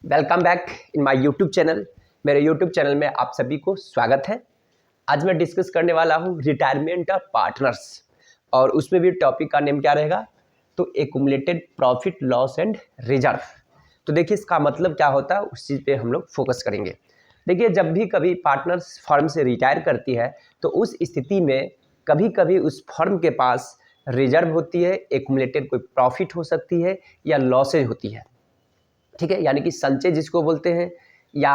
Welcome back in my YouTube channel. मेरे YouTube channel में आप सभी को स्वागत है। आज मैं डिस्कस करने वाला हूँ रिटायरमेंट ऑफ पार्टनर्स, और उसमें भी टॉपिक का नेम क्या रहेगा, तो accumulated profit loss and reserve. तो देखिए इसका मतलब क्या होता है, उस चीज़ पे हम लोग फोकस करेंगे। देखिए जब भी कभी पार्टनर्स फर्म से रिटायर करती है तो उस स्थिति में कभी कभी उस फर्म के पास रिजर्व होती है, एक्युमुलेटेड कोई प्रॉफिट हो सकती है या लॉसेज होती है। ठीक है, यानी कि संचय जिसको बोलते हैं या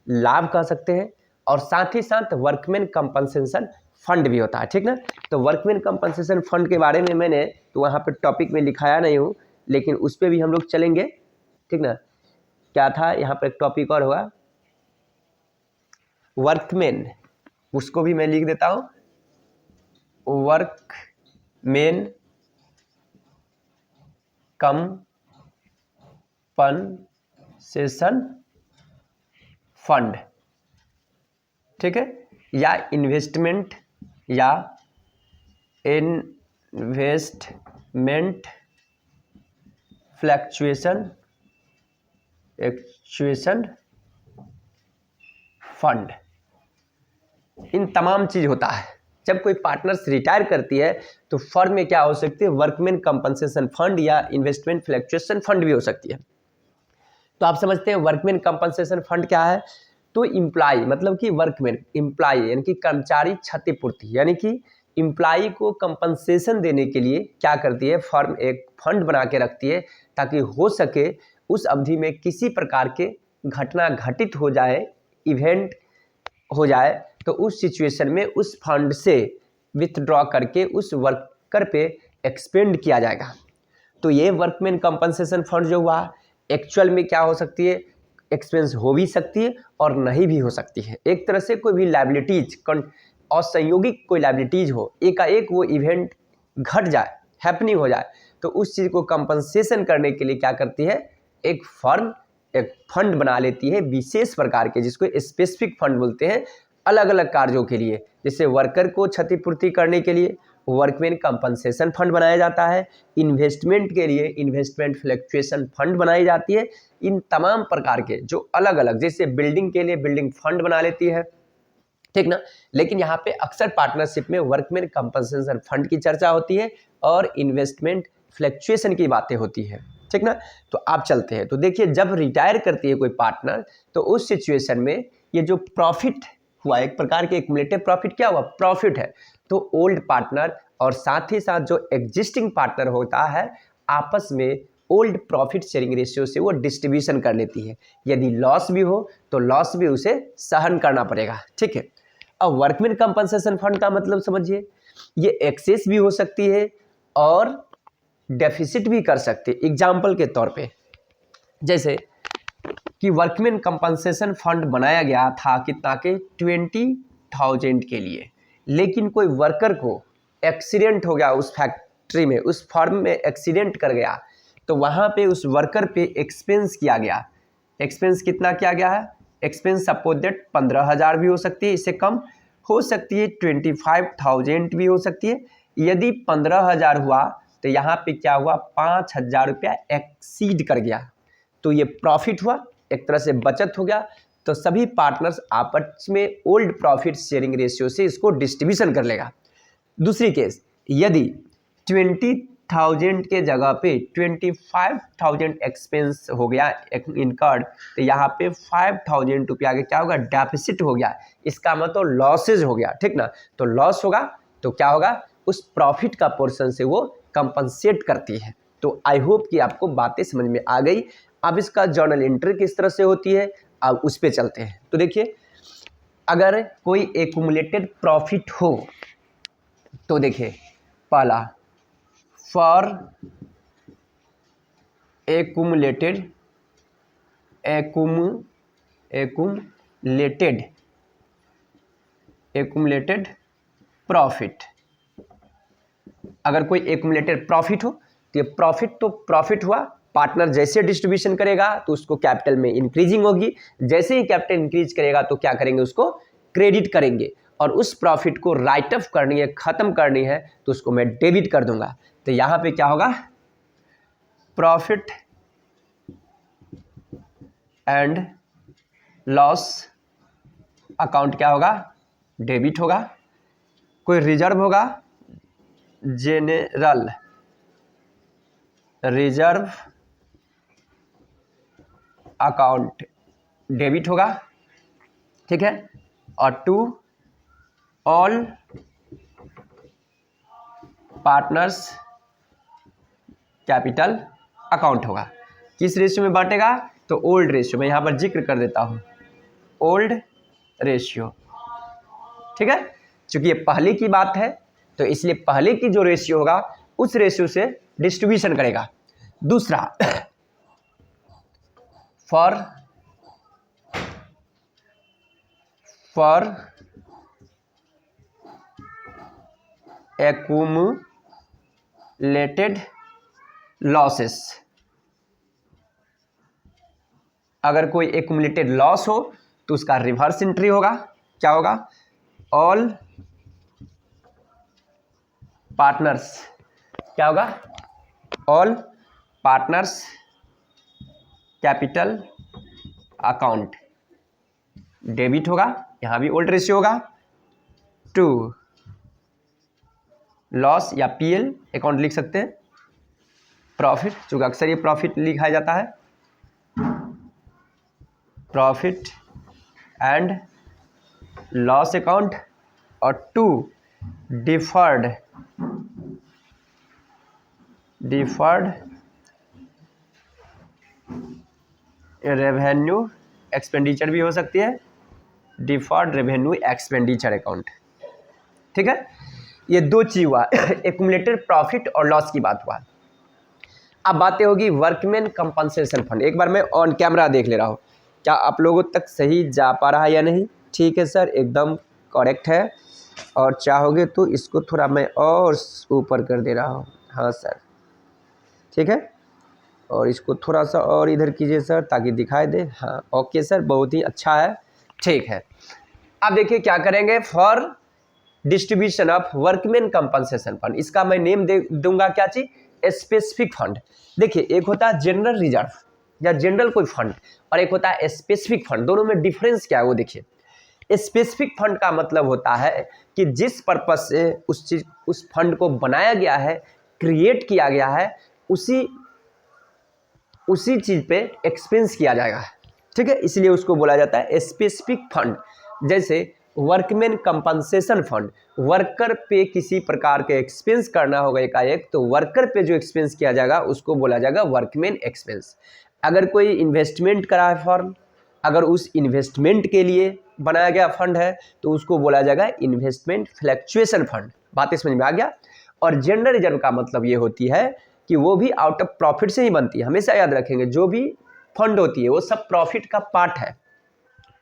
लाभ कह सकते हैं। और साथ ही साथ वर्कमैन कंपनसेशन फंड भी होता है। ठीक ना, तो वर्कमैन कंपनसेशन फंड के बारे में मैंने तो वहाँ पे टॉपिक में लिखाया नहीं हूँ, लेकिन उस पर भी हम लोग चलेंगे। ठीक ना, क्या था यहाँ पर एक टॉपिक और होगा वर्कमैन, उसको भी मैं लिख देता हूँ, वर्कमैन कंपनसेशन फंड। ठीक है, या इन्वेस्टमेंट फ्लैक्चुएशन फंड, इन तमाम चीज होता है। जब कोई पार्टनर्स रिटायर करती है तो फर्म में क्या हो सकती है, वर्कमैन कंपनसेशन फंड या इन्वेस्टमेंट फ्लैक्चुएशन फंड भी हो सकती है। तो आप समझते हैं वर्कमैन कंपनसेशन फंड क्या है, तो इम्प्लाई मतलब कि वर्कमैन इम्प्लाई यानी कि कर्मचारी क्षतिपूर्ति, यानी कि इम्प्लाई को कंपनसेशन देने के लिए क्या करती है, फर्म एक फंड बना के रखती है ताकि हो सके उस अवधि में किसी प्रकार के घटना घटित हो जाए, इवेंट हो जाए, तो उस सिचुएशन में उस फंड से विथड्रॉ करके उस वर्कर पे एक्सपेंड किया जाएगा। तो ये वर्कमैन कंपनसेशन फंड जो हुआ एक्चुअल में क्या हो सकती है, एक्सपेंस हो भी सकती है और नहीं भी हो सकती है। एक तरह से कोई भी लायबिलिटीज और संयोगिक कोई लायबिलिटीज हो, एकाएक वो इवेंट घट जाए, हैपनिंग हो जाए, तो उस चीज़ को कंपनसेशन करने के लिए क्या करती है, एक फर्म एक फंड बना लेती है विशेष प्रकार के, जिसको स्पेसिफिक फंड बोलते हैं, अलग अलग कार्यों के लिए। जैसे वर्कर को क्षतिपूर्ति करने के लिए वर्कमैन कंपनसेशन फंड बनाया जाता है, इन्वेस्टमेंट के लिए इन्वेस्टमेंट फ्लक्चुएशन फंड बनाई जाती है। इन तमाम प्रकार के जो अलग अलग, जैसे बिल्डिंग के लिए बिल्डिंग फंड बना लेती है, ठीक ना। लेकिन यहाँ पे अक्सर पार्टनरशिप में वर्कमैन कंपनसेशन फंड की चर्चा होती है और इन्वेस्टमेंट फ्लक्चुएशन की बातें होती है। ठीक ना, तो आप चलते हैं। तो देखिए जब रिटायर करती है कोई पार्टनर, तो उस सिचुएशन में ये जो प्रॉफिट हुआ, एक प्रकार के एक्युमुलेटिव प्रॉफिट क्या हुआ, प्रॉफिट है, तो ओल्ड पार्टनर और साथ ही साथ जो एग्जिस्टिंग पार्टनर होता है आपस में ओल्ड प्रॉफिट शेयरिंग रेशियो से वो डिस्ट्रीब्यूशन कर लेती है। यदि लॉस भी हो तो लॉस भी उसे सहन करना पड़ेगा। ठीक है, अब वर्कमैन कंपनसेशन फंड का मतलब समझिए, ये एक्सेस भी हो सकती है और डेफिसिट भी कर सकते। एग्जाम्पल के तौर पे जैसे कि वर्कमैन कंपनसेशन फंड बनाया गया था कितना के 20,000 के लिए, लेकिन कोई वर्कर को एक्सीडेंट हो गया, उस फैक्ट्री में उस फर्म में एक्सीडेंट कर गया, तो वहाँ पे उस वर्कर पे एक्सपेंस किया गया। एक्सपेंस कितना किया गया है, एक्सपेंस सपोज दैट 15,000 भी हो सकती है, इससे कम हो सकती है 25,000 भी हो सकती है। यदि 15,000 हुआ तो यहाँ पे क्या हुआ, 5,000 रुपया एक्सीड कर गया, तो ये प्रॉफिट हुआ, एक तरह से बचत हो गया। तो सभी पार्टनर्स आपस में ओल्ड प्रॉफिट शेयरिंग रेशियो से इसको डिस्ट्रीब्यूशन कर लेगा। दूसरी केस, यदि 20,000 के जगह पे 25,000 एक्सपेंस हो गया इनकर्ड, तो यहाँ पे 5,000 रुपया के क्या होगा, डेफिसिट हो गया, इसका मतलब लॉसेज हो गया। ठीक ना, तो लॉस होगा तो क्या होगा, उस प्रॉफिट का पोर्शन से वो कंपनसेट करती है। तो आई होप कि आपको बातें समझ में आ गई। अब इसका जर्नल एंट्री किस तरह से होती है, अब उस पर चलते हैं। तो देखिए अगर कोई एक्युमुलेटेड प्रॉफिट हो तो देखिए पहला, फॉर एक्युमुलेटेड प्रॉफिट, अगर कोई एक्युमुलेटेड प्रॉफिट हो तो ये प्रॉफिट तो प्रॉफिट हुआ, पार्टनर जैसे डिस्ट्रीब्यूशन करेगा तो उसको कैपिटल में इंक्रीजिंग होगी, जैसे ही कैपिटल इंक्रीज करेगा तो क्या करेंगे, उसको क्रेडिट करेंगे, और उस प्रॉफिट को राइट ऑफ करनी है, खत्म करनी है, तो उसको मैं डेबिट कर दूंगा। तो यहाँ पे क्या होगा, प्रॉफिट एंड लॉस अकाउंट क्या होगा, डेबिट होगा। कोई रिजर्व होगा, जेनरल रिजर्व अकाउंट डेबिट होगा, ठीक है। और to all partners capital account होगा। किस रेशियो में बांटेगा, तो ओल्ड रेशियो में, यहां पर जिक्र कर देता हूं, ओल्ड रेशियो, ठीक है। चूंकि ये पहले की बात है तो इसलिए पहले की जो रेशियो होगा उस रेशियो से डिस्ट्रीब्यूशन करेगा। दूसरा, फॉर एक्यूमुलेटेड लॉसेस, अगर कोई एक्यूमुलेटेड लॉस हो तो उसका रिवर्स एंट्री होगा, क्या होगा, ऑल पार्टनर्स, क्या होगा, all partners capital account debit होगा, यहां भी ओल्ड रेशियो होगा। टू लॉस या पीएल अकाउंट लिख सकते हैं, प्रॉफिट, चूंकि अक्सर ये प्रॉफिट लिखा जाता है, प्रॉफिट एंड लॉस अकाउंट। और टू डिफर्ड रेवेन्यू एक्सपेंडिचर भी हो सकती है, डिफर्ड रेवेन्यू एक्सपेंडिचर अकाउंट, ठीक है। ये दो चीज हुआ, एक्यूमुलेटेड प्रॉफिट और लॉस की बात हुआ। अब बातें होगी वर्कमैन कंपनसेशन फंड। एक बार मैं ऑन कैमरा देख ले रहा हूँ, क्या आप लोगों तक सही जा पा रहा है या नहीं, ठीक है सर, एकदम करेक्ट है। और चाहोगे तो इसको थोड़ा मैं और ऊपर कर दे रहा हूँ, हाँ सर, ठीक है। और इसको थोड़ा सा और इधर कीजिए सर ताकि दिखाई दे, हाँ ओके सर, बहुत ही अच्छा है, ठीक है। अब देखिए क्या करेंगे, for distribution of workman compensation fund, इसका मैं नेम दे दूंगा क्या चीज, स्पेसिफिक फंड। देखिए एक होता है जनरल रिजर्व या जनरल कोई फंड, और एक होता है स्पेसिफिक फंड, दोनों में डिफरेंस क्या है वो देखिए। स्पेसिफिक फंड का मतलब होता है कि जिस पर्पज से उस फंड को बनाया गया है, क्रिएट किया गया है, उसी चीज पे एक्सपेंस किया जाएगा, ठीक है, इसलिए उसको बोला जाता है स्पेसिफिक फंड। जैसे वर्कमैन कंपनसेशन फंड, वर्कर पे किसी प्रकार के एक्सपेंस करना होगा एकाएक, तो वर्कर पे जो एक्सपेंस किया जाएगा उसको बोला जाएगा वर्कमैन एक्सपेंस। अगर कोई इन्वेस्टमेंट करा है फर्म, अगर उस इन्वेस्टमेंट के लिए बनाया गया फंड है तो उसको बोला जाएगा इन्वेस्टमेंट फ्लक्चुएशन फंड। बात समझ में आ गया। और जनरल रिजर्व का मतलब ये होती है कि वो भी आउट ऑफ प्रॉफिट से ही बनती है, हमेशा याद रखेंगे, जो भी फंड होती है वो सब प्रॉफिट का पार्ट है,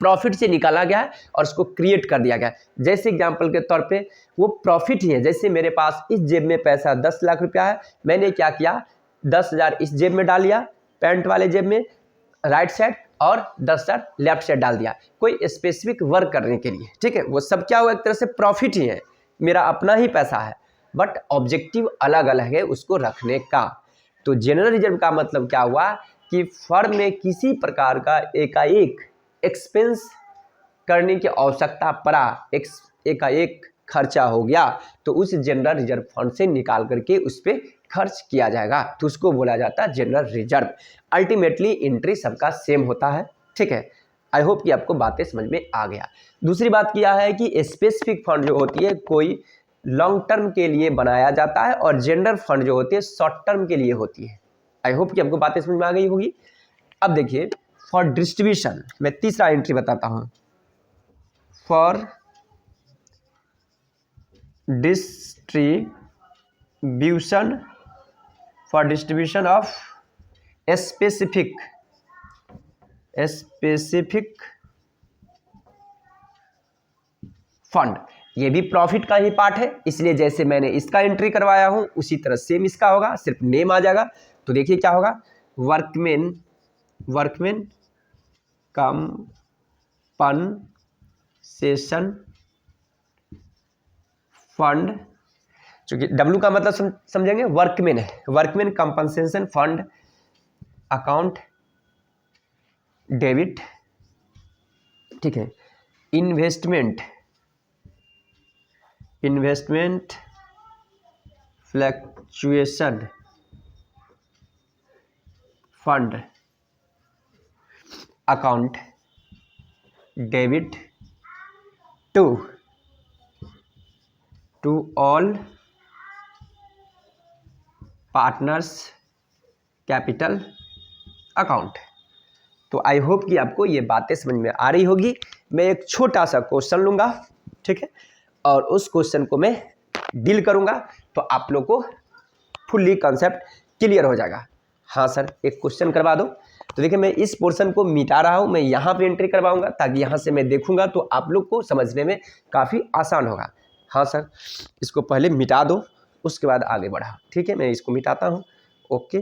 प्रॉफिट से निकाला गया है और उसको क्रिएट कर दिया गया है। जैसे एग्जांपल के तौर पे वो प्रॉफिट ही है, जैसे मेरे पास इस जेब में पैसा 10 लाख रुपया है, मैंने क्या किया, 10,000 इस जेब में डाल लिया, पैंट वाले जेब में राइट साइड, और 10,000 लेफ्ट साइड डाल दिया, कोई स्पेसिफिक वर्क करने के लिए, ठीक है। वो सब क्या हुआ, एक तरह से प्रॉफिट ही है, मेरा अपना ही पैसा है, बट ऑब्जेक्टिव अलग अलग है उसको रखने का। तो जनरल रिजर्व का मतलब क्या हुआ कि फर्म में किसी प्रकार का एकाएक एक्सपेंस करने की आवश्यकता पड़ा, एकाएक खर्चा हो गया, तो उस जनरल रिजर्व फंड से निकाल करके उस पर खर्च किया जाएगा, तो उसको बोला जाता है जनरल रिजर्व। अल्टीमेटली एंट्री सबका सेम होता है, ठीक है। आई होप कि आपको बातें समझ में आ गया। दूसरी बात क्या है कि स्पेसिफिक फंड जो होती है कोई लॉन्ग टर्म के लिए बनाया जाता है, और जनरल फंड जो होती है शॉर्ट टर्म के लिए होती है। आई होप कि आपको बातें समझ में आ गई होगी। अब देखिए फॉर डिस्ट्रीब्यूशन, मैं तीसरा एंट्री बताता हूं, for distribution of specific fund, ये भी प्रॉफिट का ही पार्ट है, इसलिए जैसे मैंने इसका एंट्री करवाया हूं उसी तरह सेम इसका होगा, सिर्फ नेम आ जाएगा। तो देखिए क्या होगा, वर्कमैन कंपनसेशन फंड, चूंकि डब्ल्यू का मतलब समझेंगे, वर्कमैन है, workman compensation fund account debit, ठीक है, investment fluctuation fund account, debit to all partners capital account. तो आई होप कि आपको ये बातें समझ में आ रही होगी। मैं एक छोटा सा क्वेश्चन लूँगा, ठीक है, और उस क्वेश्चन को मैं डील करूँगा तो आप लोग को फुल्ली कॉन्सेप्ट क्लियर हो जाएगा। हाँ सर, एक क्वेश्चन करवा दो। तो देखिए, मैं इस पोर्शन को मिटा रहा हूँ, मैं यहाँ पे एंट्री करवाऊँगा ताकि यहाँ से मैं देखूँगा तो आप लोग को समझने में काफ़ी आसान होगा। हाँ सर, इसको पहले मिटा दो, उसके बाद आगे बढ़ा। ठीक है, मैं इसको मिटाता हूँ। ओके,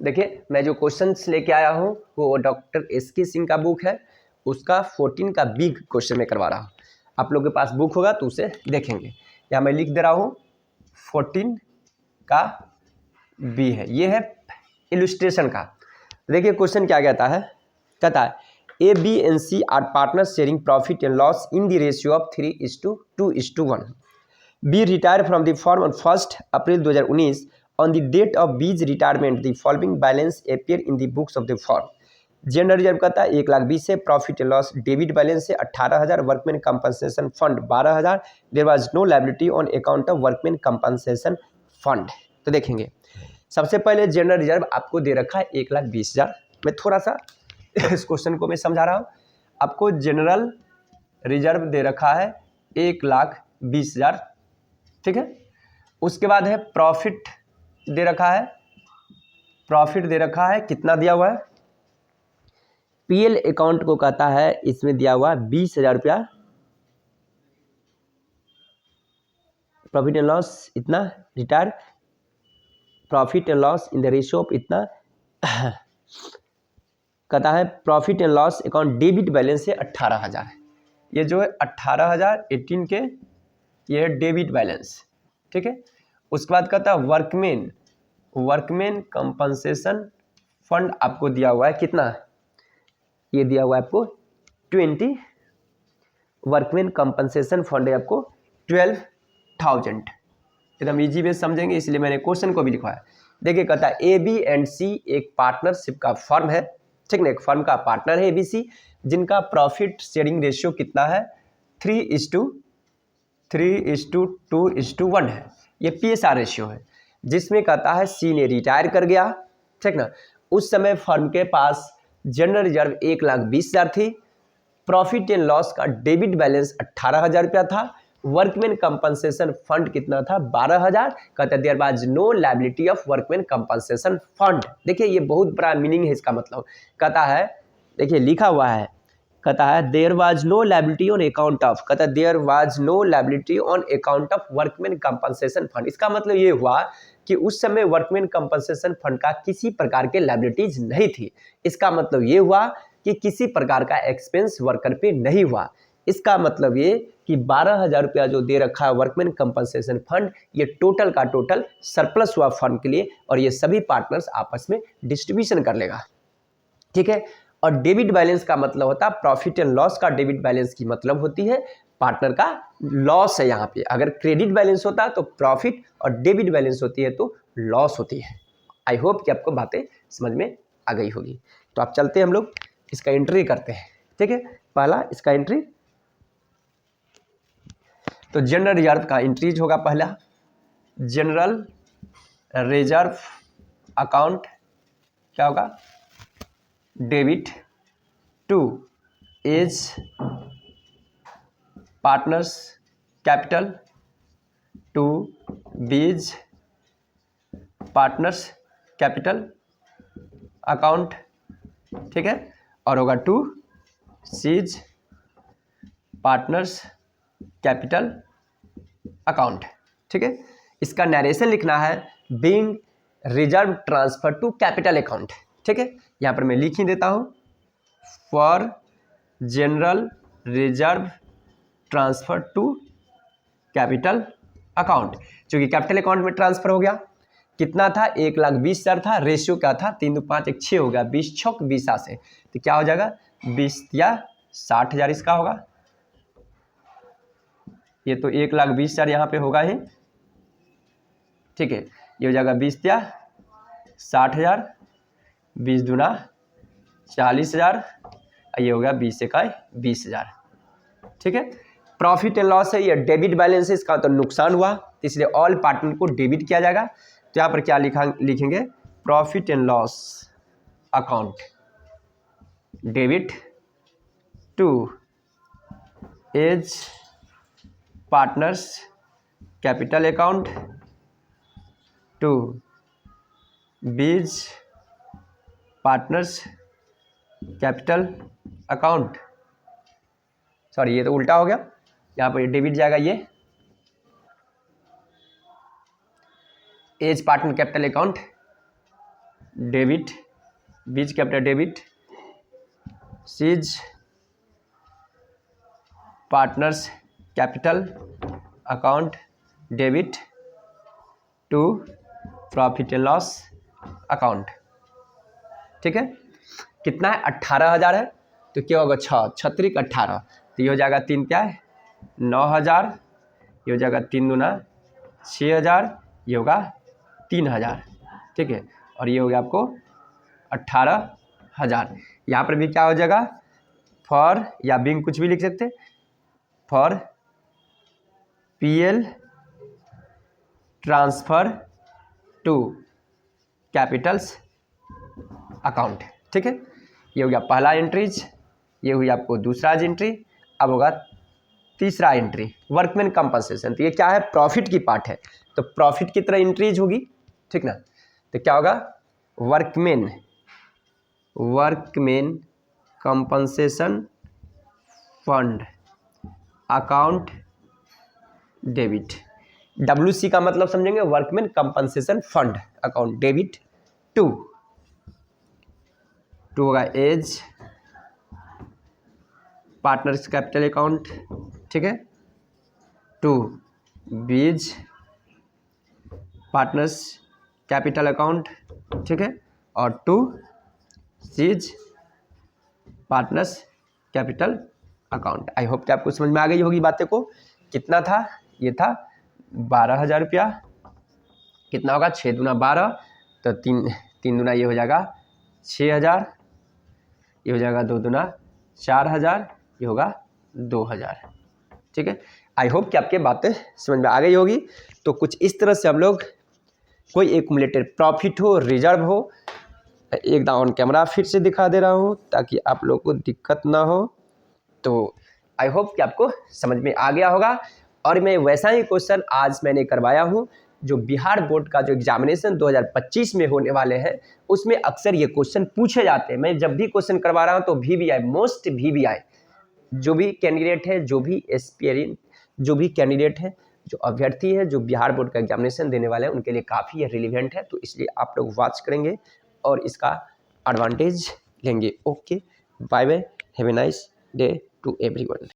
देखिए, मैं जो क्वेश्चंस लेके आया हूँ वो डॉक्टर एस.के. सिंह का बुक है, उसका 14 का बिग क्वेश्चन में करवा रहा हूँ। आप लोगों के पास बुक होगा तो उसे देखेंगे। यहाँ मैं लिख दे रहा हूँ 14 का बी है, ये है इलस्ट्रेशन का। देखिए क्वेश्चन क्या कहता है A, B and C are partners sharing profit and loss in the ratio of 3:2:1। B retire from the firm on 1 April 2019। On the date of B's retirement, the following balance appear in the books of the firm. General reserve कहता है 1,20,000 से, profit and loss debit balance से 18,000, workman compensation fund 12,000, there was no liability on account of workman compensation fund. तो देखेंगे, सबसे पहले general reserve आपको दे रखा है 1,20,000। मैं थोड़ा सा इस क्वेश्चन को मैं समझा रहा हूँ। आपको जनरल रिजर्व दे रखा है 1,20,000, ठीक है। उसके बाद है प्रॉफिट दे रखा है, प्रॉफिट दे रखा है, कितना दिया हुआ है, पीएल अकाउंट को कहता है, इसमें दिया हुआ 20,000 रुपया। प्रॉफिट एंड लॉस इतना, retire profit and loss in the ratio of इतना कहता है। Profit and loss account debit balance से 18,000 है, ये जो है 18,000 18 के, ये है डेबिट बैलेंस, ठीक है। उसके बाद कहता है वर्कमैन कंपनसेशन फंड आपको दिया हुआ है कितना, ये दिया हुआ है आपको 20। वर्कमैन कंपनसेशन फंड है आपको 12,000। एकदम इजी वे समझेंगे, इसलिए मैंने क्वेश्चन को भी लिखवाया। देखिए कहता है ए, बी एंड सी एक पार्टनरशिप का फर्म है, ठीक ना, एक फर्म का पार्टनर है ABC, जिनका प्रॉफिट शेयरिंग रेशियो कितना है 3:2:1 है। ये PSR रेशियो है, जिसमें कहता है सी ने रिटायर कर गया, ठीक ना। उस समय फर्म के पास जनरल रिजर्व 1,20,000 थी, प्रॉफिट एंड लॉस का डेबिट बैलेंस 18,000 रुपया था, वर्कमैन कंपनसेशन फंड कितना था 12,000। कहता है there was no liability of workman compensation fund. देखिए ये बहुत बड़ा मीनिंग है इसका, मतलब कहता है, देखिए लिखा हुआ है, कहता है there was no liability on account of, कहता है there was no liability on account of workman compensation fund. इसका मतलब ये हुआ कि उस समय वर्कमैन कंपनसेशन फंड का किसी प्रकार के लायबिलिटीज नहीं थी। इसका मतलब ये हुआ कि किसी प्रकार का एक्सपेंस वर्कर पे नहीं हुआ। इसका मतलब ये कि 12,000 रुपया जो दे रखा है वर्कमैन कंपनसेशन फंड, ये टोटल का टोटल सरप्लस हुआ फर्म के लिए, और ये सभी पार्टनर्स आपस में डिस्ट्रीब्यूशन कर लेगा, ठीक है। और डेबिट बैलेंस का मतलब होता है प्रॉफिट एंड लॉस का डेबिट बैलेंस की मतलब होती है पार्टनर का लॉस है। यहाँ पे अगर क्रेडिट बैलेंस होता है तो प्रॉफिट, और डेबिट बैलेंस होती है तो लॉस होती है। आई होप कि आपको बातें समझ में आ गई होगी। तो आप चलते हैं, हम लोग इसका एंट्री करते हैं, ठीक है। पहला इसका एंट्री, तो जनरल रिजर्व का एंट्रीज होगा पहला, जनरल रिजर्व अकाउंट क्या होगा, debit to A's partners capital to B's partners capital account, ठीक है। और होगा to C's partners capital account, ठीक है। इसका नरेशन लिखना है being reserve transfer to capital account, ठीक है। यहाँ पर मैं लिख ही देता हूँ, for general reserve transfer to capital account, क्योंकि कैपिटल अकाउंट में ट्रांसफर हो गया, कितना था, 1,20,000 था, रेशियो क्या था, 3 2 5 1 6 हो गया, 20 छक 20 से, तो क्या हो जाएगा 20 या 60,000 इसका होगा। ये तो 1,20,000 यहाँ पे होगा ही, ठीक है। ये हो जाएगा 20 या 60,000, 20 दूना 40,000, ये हो गया 20 इकाई 20,000, ठीक है। प्रॉफिट एंड लॉस है, ये डेबिट बैलेंस है, इसका तो नुकसान हुआ, इसलिए ऑल पार्टनर को डेबिट किया जाएगा। तो यहाँ पर क्या लिखेंगे, profit and loss account debit to A's partners capital account to B's partners capital account, sorry ये तो उल्टा हो गया, यहाँ पर डेबिट जाएगा, ये A's partner capital account debit, B's capital debit, C's partners capital account debit to profit and loss account, ठीक है। कितना है, 18,000 है, तो क्या होगा 6 छत्रिक 18, तो ये हो जाएगा 3 क्या है 9,000, ये हो जाएगा 3 दूना 6,000, ये होगा 3,000, ठीक है। और ये हो गया आपको 18,000। यहाँ पर भी क्या हो जाएगा, फॉर या बिंग कुछ भी लिख सकते, for PL transfer to capitals account, ठीक है। ये हो गया पहला एंट्रीज, ये हुई आपको दूसरा एंट्री। अब होगा तीसरा एंट्री वर्कमैन कंपनसेशन, तो ये क्या है, प्रॉफिट की पार्ट है, तो प्रॉफिट की तरह एंट्रीज होगी, ठीक ना। तो क्या होगा, workman compensation fund account debit, WC का मतलब समझेंगे, workman compensation fund account debit to होगा एज पार्टनर्स कैपिटल अकाउंट, ठीक है, to B's partners capital account, ठीक है, और to C's partners capital account. I hope कि आपको समझ में आ गई होगी बातें को। कितना था, ये था 12,000 रुपया, कितना होगा 6 दूना 12, तो 3 दूना ये हो जाएगा 6,000, ये हो जाएगा 2 दूना 4,000, ये होगा 2,000, ठीक है। आई होप कि आपके बातें समझ में आ गई होगी। तो कुछ इस तरह से हम लोग कोई एक्युमुलेटेड प्रॉफिट हो, रिजर्व हो, एक ऑन कैमरा फिर से दिखा दे रहा हूँ ताकि आप लोग को दिक्कत ना हो। तो आई होप कि आपको समझ में आ गया होगा। और मैं वैसा ही क्वेश्चन आज मैंने करवाया हूँ जो बिहार बोर्ड का जो एग्जामिनेशन 2025 में होने वाले हैं उसमें अक्सर ये क्वेश्चन पूछे जाते हैं। मैं जब भी क्वेश्चन करवा रहा हूँ तो VVI मोस्ट VVI जो भी कैंडिडेट है, जो भी एस्पिरेंट, जो भी कैंडिडेट है, जो अभ्यर्थी है, जो बिहार बोर्ड का एग्जामिनेशन देने वाले हैं उनके लिए काफ़ी ये रिलेवेंट है। तो इसलिए आप लोग वॉच करेंगे और इसका एडवांटेज लेंगे। Okay, bye bye, have a nice day to everyone.